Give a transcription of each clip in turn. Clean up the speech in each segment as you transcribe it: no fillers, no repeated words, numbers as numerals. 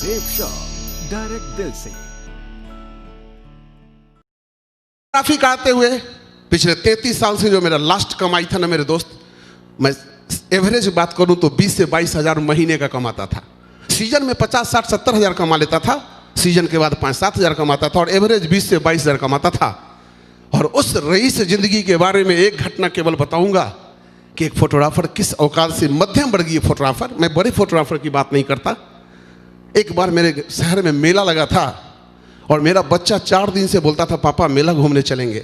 Safe shop direct दिल से। Traffic आते हुए पिछले 33 साल से जो मेरा लास्ट कमाई था ना मेरे दोस्त, मैं एवरेज बात करूं तो 20 से 22 हजार महीने का कमाता था। सीजन में 50, 60, 70 हजार कमा लेता था, सीजन के बाद 5-7 हजार कमाता था और एवरेज 20 से 22 हजार कमाता था। और उस रईस जिंदगी के बारे में एक घटना केवल बताऊंगा कि एक फोटोग्राफर किस औकात से, मध्यम वर्गीय फोटोग्राफर, मैं बड़े फोटोग्राफर की बात नहीं करता। एक बार मेरे शहर में मेला लगा था और मेरा बच्चा 4 दिन से बोलता था पापा मेला घूमने चलेंगे,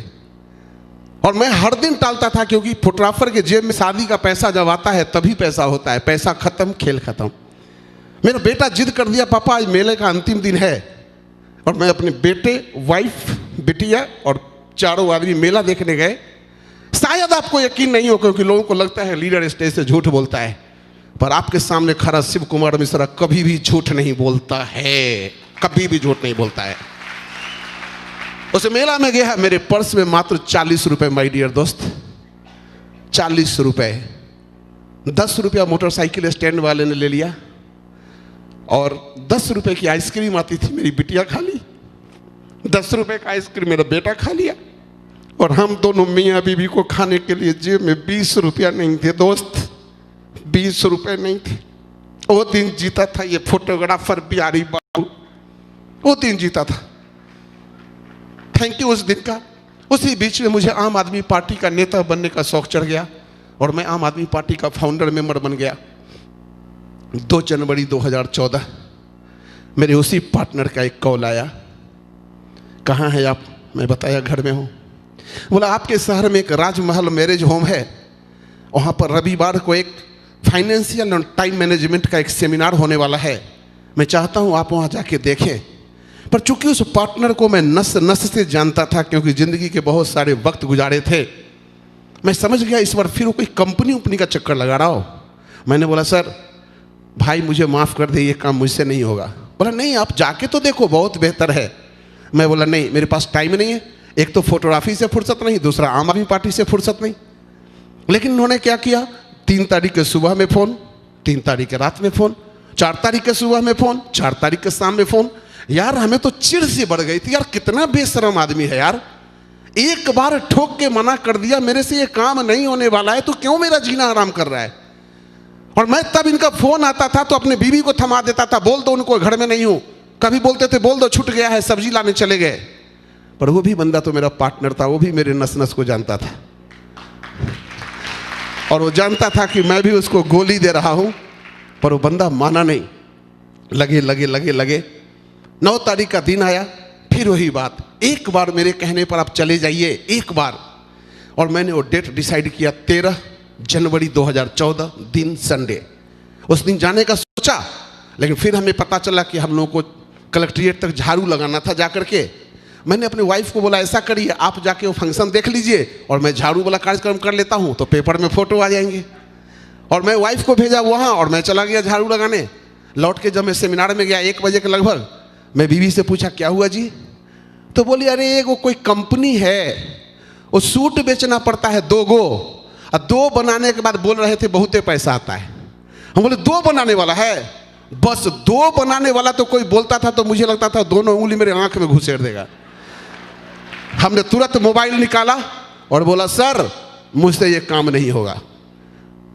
और मैं हर दिन टालता था क्योंकि फोटोग्राफर के जेब में शादी का पैसा जब आता है तभी पैसा होता है, पैसा खत्म खेल खत्म। मेरा बेटा जिद कर दिया पापा आज मेले का अंतिम दिन है, और मैं अपने बेटे, वाइफ, बिटिया और चारों आदमी मेला देखने गए। शायद आपको यकीन नहीं हो क्योंकि लोगों को लगता है लीडर स्टेज से झूठ बोलता है, पर आपके सामने खड़ा शिव कुमार मिश्रा कभी भी झूठ नहीं बोलता है, कभी भी झूठ नहीं बोलता है। उस मेला में गया, मेरे पर्स में मात्र 40 रुपए माय डियर दोस्त, 40 रुपए। 10 रुपया मोटरसाइकिल स्टैंड वाले ने ले लिया और 10 रुपए की आइसक्रीम आती थी, मेरी बिटिया खा ली। 10 रुपए का आइसक्रीम मेरा बेटा खा लिया, और हम दोनों मियाँ बीवी को खाने के लिए जेब में 20 रुपया नहीं थे दोस्त, 20 रुपए नहीं थे। वो दिन जीता था ये फोटोग्राफर बिहारी बाबू, वो दिन जीता था। थैंक यू उस दिन का। उसी बीच में मुझे आम आदमी पार्टी का नेता बनने का शौक चढ़ गया और मैं आम आदमी पार्टी का फाउंडर मेंबर बन गया। 2 जनवरी 2014 मेरे उसी पार्टनर का एक कॉल आया, कहाँ है आप? मैं बताया घर में हूँ। बोला आपके शहर में एक राजमहल मैरिज होम है, वहाँ पर रविवार को एक फाइनेंशियल और टाइम मैनेजमेंट का एक सेमिनार होने वाला है, मैं चाहता हूँ आप वहाँ जाके देखें। पर चूंकि उस पार्टनर को मैं नस नस से जानता था क्योंकि ज़िंदगी के बहुत सारे वक्त गुजारे थे, मैं समझ गया इस बार फिर वो कोई कंपनी उपनी का चक्कर लगा रहा हो। मैंने बोला सर भाई मुझे माफ़ कर दे, ये काम मुझसे नहीं होगा। बोला नहीं आप जाके तो देखो बहुत बेहतर है। मैं बोला नहीं मेरे पास टाइम नहीं है, एक तो फोटोग्राफी से फुर्सत नहीं, दूसरा आम आदमी पार्टी से फुर्सत नहीं। लेकिन उन्होंने क्या किया, 3 तारीख के सुबह में फ़ोन, 3 तारीख के रात में फ़ोन, 4 तारीख के सुबह में फ़ोन, 4 तारीख के शाम में फ़ोन। यार हमें तो चिढ़ सी बढ़ गई थी, यार कितना बेशरम आदमी है यार। एक बार ठोक के मना कर दिया मेरे से ये काम नहीं होने वाला है, तो क्यों मेरा जीना आराम कर रहा है। और मैं तब इनका फ़ोन आता था तो अपने बीवी को थमा देता था, बोल दो उनको घर में नहीं हूँ। कभी बोलते थे बोल दो छूट गया है, सब्जी लाने चले गए। पर वो भी बंदा तो मेरा पार्टनर था, वो भी मेरे नस नस को जानता था और वो जानता था कि मैं भी उसको गोली दे रहा हूं, पर वो बंदा माना नहीं। लगे 9 तारीख का दिन आया, फिर वही बात, एक बार मेरे कहने पर आप चले जाइए, एक बार। और मैंने वो डेट डिसाइड किया 13 जनवरी 2014 दिन संडे। उस दिन जाने का सोचा, लेकिन फिर हमें पता चला कि हम लोगों को कलेक्ट्रेट तक झाड़ू लगाना था जाकर के। मैंने अपने वाइफ को बोला ऐसा करिए आप जाके वो फंक्शन देख लीजिए और मैं झाड़ू वाला कार्यक्रम कर लेता हूँ, तो पेपर में फ़ोटो आ जाएंगे। और मैं वाइफ को भेजा वहाँ और मैं चला गया झाड़ू लगाने। लौट के जब मैं सेमिनार में गया 1 बजे के लगभग, मैं बीवी से पूछा क्या हुआ जी? तो बोली अरे वो कोई कंपनी है, वो सूट बेचना पड़ता है 2 गो, और 2 बनाने के बाद बोल रहे थे बहुते पैसा आता है। हम बोले 2 बनाने वाला है? बस 2 बनाने वाला तो कोई बोलता था तो मुझे लगता था दोनों उंगली मेरे आंख में घुसेड़ देगा। हमने तुरंत मोबाइल निकाला और बोला सर मुझसे ये काम नहीं होगा।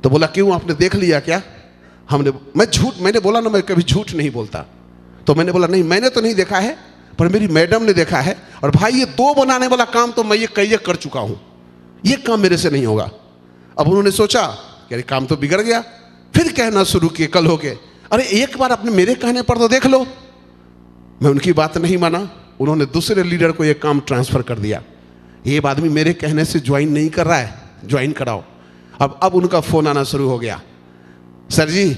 तो बोला क्यों, आपने देख लिया क्या? मैंने बोला ना मैं कभी झूठ नहीं बोलता। तो मैंने बोला नहीं मैंने तो नहीं देखा है, पर मेरी मैडम ने देखा है, और भाई ये 2 बनाने वाला काम तो मैं ये कई कर चुका हूँ, ये काम मेरे से नहीं होगा। अब उन्होंने सोचा कि अरे काम तो बिगड़ गया, फिर कहना शुरू किए कल होके अरे एक बार अपने मेरे कहने पर तो देख लो। मैं उनकी बात नहीं माना, उन्होंने दूसरे लीडर को ये काम ट्रांसफ़र कर दिया। ये आदमी मेरे कहने से ज्वाइन नहीं कर रहा है, ज्वाइन कराओ। अब उनका फ़ोन आना शुरू हो गया, सर जी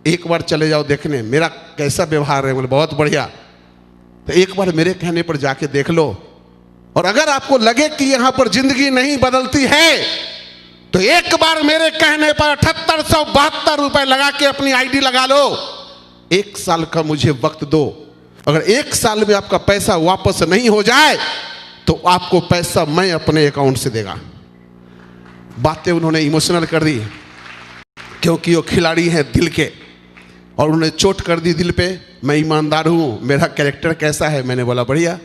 एक बार चले जाओ देखने मेरा कैसा व्यवहार है। बोले बहुत बढ़िया, तो एक बार मेरे कहने पर जाके देख लो, और अगर आपको लगे कि यहाँ पर जिंदगी नहीं बदलती है तो एक बार मेरे कहने पर 7872 रुपए लगा के अपनी आईडी लगा लो। 1 साल का मुझे वक्त दो, अगर 1 साल में आपका पैसा वापस नहीं हो जाए तो आपको पैसा मैं अपने अकाउंट से देगा। बातें उन्होंने इमोशनल कर दी क्योंकि वो खिलाड़ी हैं दिल के, और उन्होंने चोट कर दी दिल पे। मैं ईमानदार हूँ, मेरा कैरेक्टर कैसा है? मैंने बोला बढ़िया।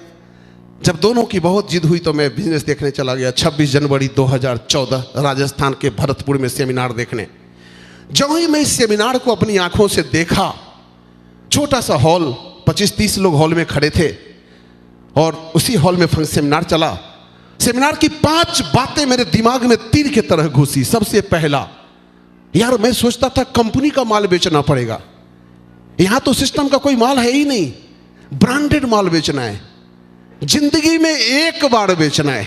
जब दोनों की बहुत जिद हुई तो मैं बिजनेस देखने चला गया 26 जनवरी 2014 राजस्थान के भरतपुर में सेमिनार देखने। जब ही मैं इस सेमिनार को अपनी आंखों से देखा, छोटा सा हॉल, 25-30 लोग हॉल में खड़े थे और उसी हॉल में सेमिनार चला। सेमिनार की 5 बातें मेरे दिमाग में तीर की तरह घुसी। सबसे पहला, यार मैं सोचता था कंपनी का माल बेचना पड़ेगा, यहां तो सिस्टम का कोई माल है ही नहीं, ब्रांडेड माल बेचना है, जिंदगी में एक बार बेचना है,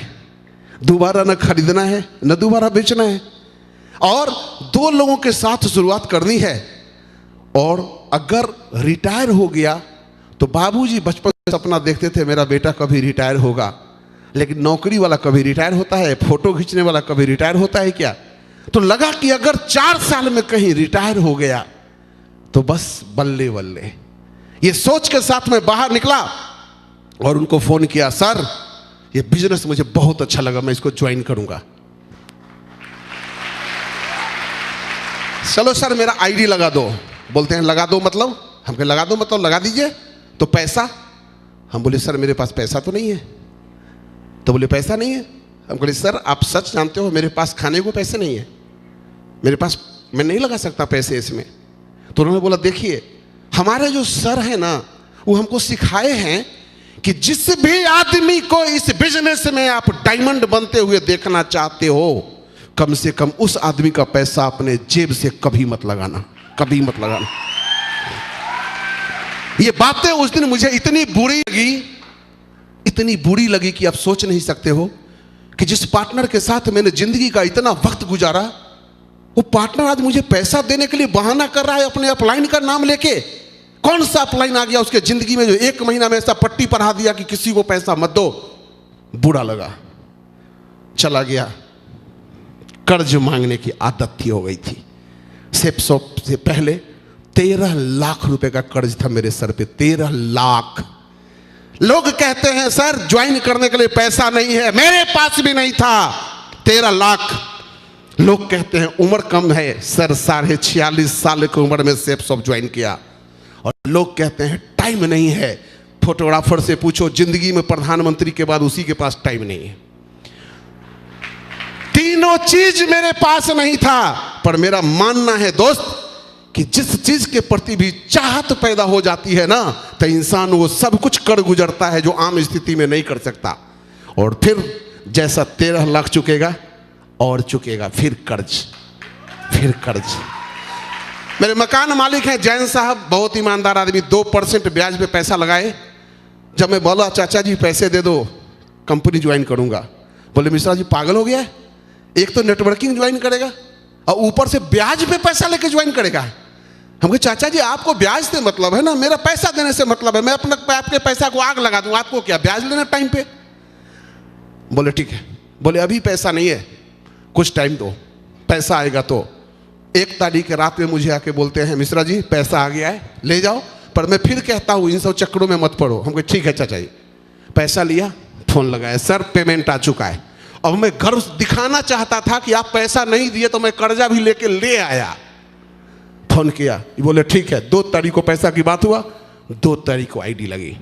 दोबारा न खरीदना है न दोबारा बेचना है, और 2 लोगों के साथ शुरुआत करनी है। और अगर रिटायर हो गया तो बाबूजी बचपन में सपना देखते थे मेरा बेटा कभी रिटायर होगा, लेकिन नौकरी वाला कभी रिटायर होता है, फोटो खींचने वाला कभी रिटायर होता है क्या? तो लगा कि अगर 4 साल में कहीं रिटायर हो गया तो बस बल्ले बल्ले। ये सोच के साथ मैं बाहर निकला और उनको फोन किया, सर ये बिजनेस मुझे बहुत अच्छा लगा, मैं इसको ज्वाइन करूंगा। चलो सर मेरा आईडी लगा दो। बोलते हैं लगा दो मतलब? हम कहे लगा दो मतलब लगा दीजिए। तो पैसा? हम बोले सर मेरे पास पैसा तो नहीं है। तो बोले पैसा नहीं है? हम बोले सर आप सच जानते हो मेरे पास खाने को पैसे नहीं है, मेरे पास, मैं नहीं लगा सकता पैसे इसमें। तो उन्होंने बोला देखिए हमारे जो सर हैं ना वो हमको सिखाए हैं कि जिस भी आदमी को इस बिजनेस में आप डायमंड बनते हुए देखना चाहते हो, कम से कम उस आदमी का पैसा अपने जेब से कभी मत लगाना, कभी मत लगाना। ये बातें उस दिन मुझे इतनी बुरी लगी कि आप सोच नहीं सकते हो कि जिस पार्टनर के साथ मैंने जिंदगी का इतना वक्त गुजारा, वो पार्टनर आज मुझे पैसा देने के लिए बहाना कर रहा है अपने अपलाइन का नाम लेके। कौन सा अपलाइन आ गया उसके जिंदगी में जो 1 महीना में ऐसा पट्टी पढ़ा दिया कि किसी को पैसा मत दो? बुरा लगा, चला गया। कर्ज मांगने की आदत थी, हो गई थी। सेप्सॉप से पहले 13 लाख रुपए का कर्ज था मेरे सर पे, 13 लाख। लोग कहते हैं सर ज्वाइन करने के लिए पैसा नहीं है, मेरे पास भी नहीं था 13 लाख। लोग कहते हैं उम्र कम है, सर 46 साल की उम्र में सेप्सॉप ज्वाइन किया। और लोग कहते हैं टाइम नहीं है, फोटोग्राफर से पूछो जिंदगी में प्रधानमंत्री के बाद उसी के पास टाइम नहीं है। तीनों चीज मेरे पास नहीं था, पर मेरा मानना है दोस्त कि जिस चीज के प्रति भी चाहत पैदा हो जाती है ना, तो इंसान वो सब कुछ कर गुजरता है जो आम स्थिति में नहीं कर सकता। और फिर जैसा 13 लाख चुकेगा और चुकेगा, फिर कर्ज। मेरे मकान मालिक हैं जैन साहब, बहुत ईमानदार आदमी, 2% ब्याज पे पैसा लगाए। जब मैं बोला चाचा जी पैसे दे दो कंपनी ज्वाइन करूंगा, बोले मिश्रा जी पागल हो गया है, एक तो नेटवर्किंग ज्वाइन करेगा और ऊपर से ब्याज पे पैसा लेके ज्वाइन करेगा। हम कहे चाचा जी आपको ब्याज से मतलब है ना, मेरा पैसा देने से मतलब है, मैं अपने आपके पैसा को आग लगा दूं, आपको क्या ब्याज लेना टाइम पे? बोले ठीक है। बोले अभी पैसा नहीं है, कुछ टाइम दो, पैसा आएगा तो। 1 तारीख के रात में मुझे आके बोलते हैं मिश्रा जी पैसा आ गया है, ले जाओ। पर मैं फिर कहता हूँ इन सब चक्करों में मत पड़ो। हम कहे ठीक है चाचा जी। पैसा लिया, फोन लगाया, सर पेमेंट आ चुका है। अब मैं गर्व दिखाना चाहता था कि आप पैसा नहीं दिए तो मैं कर्जा भी लेके ले आया। फोन किया, बोले ठीक है। 2 तारीख को पैसा की बात हुआ, 2 तारीख को आईडी लगी।